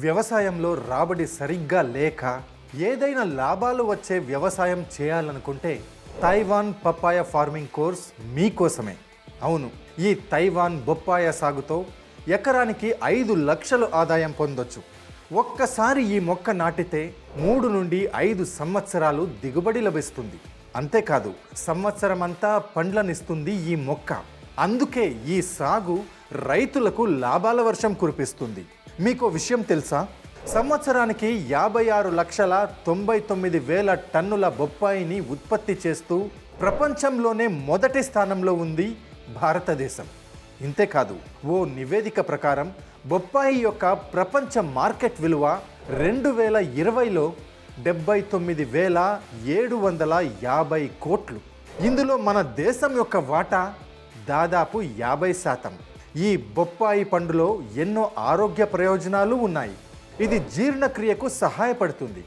వ్యవసాయంలో రాబడి సరిగ్గా లేక ఏదైనా లాభాలు వచ్చే వ్యవసాయం చేయాలనుకుంటే తైవాన్ పప్పాయ ఫార్మింగ్ కోర్స్ మీకోసమే. అవును, ఈ తైవాన్ బొప్పాయ సాగుతో ఎకరానికి 5 లక్షలు ఆదాయం పొందొచ్చు. ఒక్కసారి ఈ మొక్క నాటితే 3 నుండి 5 సంవత్సరాలు దిగుబడి లభిస్తుంది. అంతేకాదు, సంవత్సరం అంతా పండ్లనిస్తుంది ఈ మొక్క. అందుకే ఈ సాగు రైతులకు లాభాల వర్షం కురిపిస్తుంది. మీకు విషయం తెలుసా? సంవత్సరానికి 56,99,000 టన్నుల బొప్పాయిని ఉత్పత్తి చేస్తూ ప్రపంచంలోనే మొదటి స్థానంలో ఉంది భారతదేశం. ఇంతేకాదు, ఓ నివేదిక ప్రకారం బొప్పాయి యొక్క ప్రపంచ మార్కెట్ విలువ 2020లో 79,750 కోట్లు. ఇందులో మన దేశం యొక్క వాటా దాదాపు 50%. ఈ బొప్పాయి పండులో ఎన్నో ఆరోగ్య ప్రయోజనాలు ఉన్నాయి. ఇది జీర్ణక్రియకు సహాయపడుతుంది.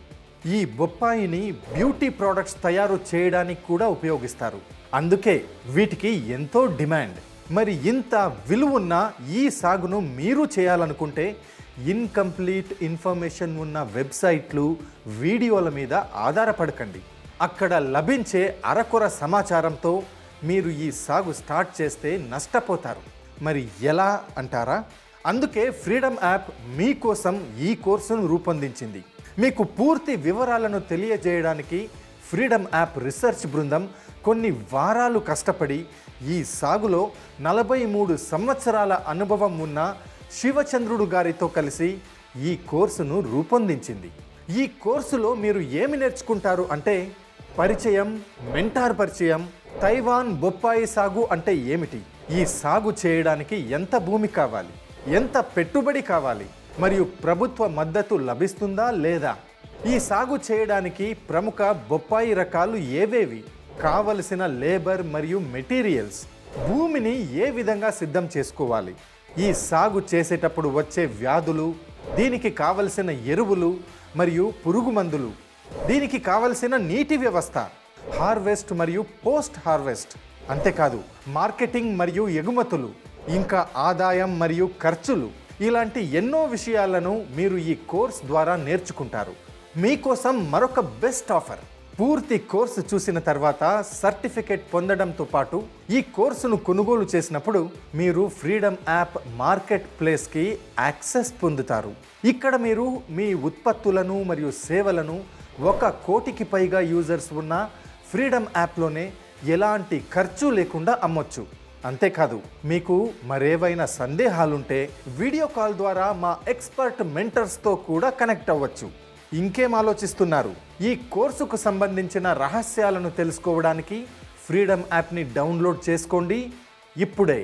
ఈ బొప్పాయిని బ్యూటీ ప్రోడక్ట్స్ తయారు చేయడానికి కూడా ఉపయోగిస్తారు. అందుకే వీటికి ఎంతో డిమాండ్. మరి ఇంత విలువున్న ఈ సాగును మీరు చేయాలనుకుంటే ఇన్కంప్లీట్ ఇన్ఫర్మేషన్ ఉన్న వెబ్సైట్లు, వీడియోల మీద ఆధారపడకండి. అక్కడ లభించే అరకొర సమాచారంతో మీరు ఈ సాగు స్టార్ట్ చేస్తే నష్టపోతారు. మరి ఎలా అంటారా? అందుకే ఫ్రీడమ్ యాప్ మీకోసం ఈ కోర్సును రూపొందించింది. మీకు పూర్తి వివరాలను తెలియజేయడానికి ఫ్రీడమ్ యాప్ రీసెర్చ్ బృందం కొన్ని వారాలు కష్టపడి ఈ సాగులో 43 సంవత్సరాల అనుభవం ఉన్న శివచంద్రుడు గారితో కలిసి ఈ కోర్సును రూపొందించింది. ఈ కోర్సులో మీరు ఏమి నేర్చుకుంటారు అంటే పరిచయం, మెంటార్ పరిచయం, తైవాన్ బొప్పాయి సాగు అంటే ఏమిటి, ఈ సాగు చేయడానికి ఎంత భూమి కావాలి, ఎంత పెట్టుబడి కావాలి, మరియు ప్రభుత్వ మద్దతు లభిస్తుందా లేదా, ఈ సాగు చేయడానికి ప్రముఖ బొప్పాయి రకాలు ఏవేవి, కావలసిన లేబర్ మరియు మెటీరియల్స్, భూమిని ఏ విధంగా సిద్ధం చేసుకోవాలి, ఈ సాగు చేసేటప్పుడు వచ్చే వ్యాధులు, దీనికి కావలసిన ఎరువులు మరియు పురుగు మందులు, దీనికి కావలసిన నీటి వ్యవస్థ, హార్వెస్ట్ మరియు పోస్ట్ హార్వెస్ట్, అంతేకాదు మార్కెటింగ్ మరియు ఎగుమతులు, ఇంకా ఆదాయం మరియు ఖర్చులు, ఇలాంటి ఎన్నో విషయాలను మీరు ఈ కోర్స్ ద్వారా నేర్చుకుంటారు. మీకోసం మరొక బెస్ట్ ఆఫర్. పూర్తి కోర్సు చూసిన తర్వాత సర్టిఫికేట్ పొందడంతో పాటు ఈ కోర్సును కొనుగోలు చేసినప్పుడు మీరు ఫ్రీడమ్ యాప్ మార్కెట్ ప్లేస్కి యాక్సెస్ పొందుతారు. ఇక్కడ మీరు మీ ఉత్పత్తులను మరియు సేవలను 1 కోటికి పైగా యూజర్స్ ఉన్న ఫ్రీడమ్ యాప్లోనే ఎలాంటి ఖర్చు లేకుండా అమ్మొచ్చు. అంతేకాదు, మీకు మరేవైనా సందేహాలుంటే వీడియో కాల్ ద్వారా మా ఎక్స్పర్ట్ మెంటర్స్తో కూడా కనెక్ట్ అవ్వచ్చు. ఇంకేం ఆలోచిస్తున్నారు? ఈ కోర్సుకు సంబంధించిన రహస్యాలను తెలుసుకోవడానికి ఫ్రీడమ్ యాప్ని డౌన్లోడ్ చేసుకోండి ఇప్పుడే.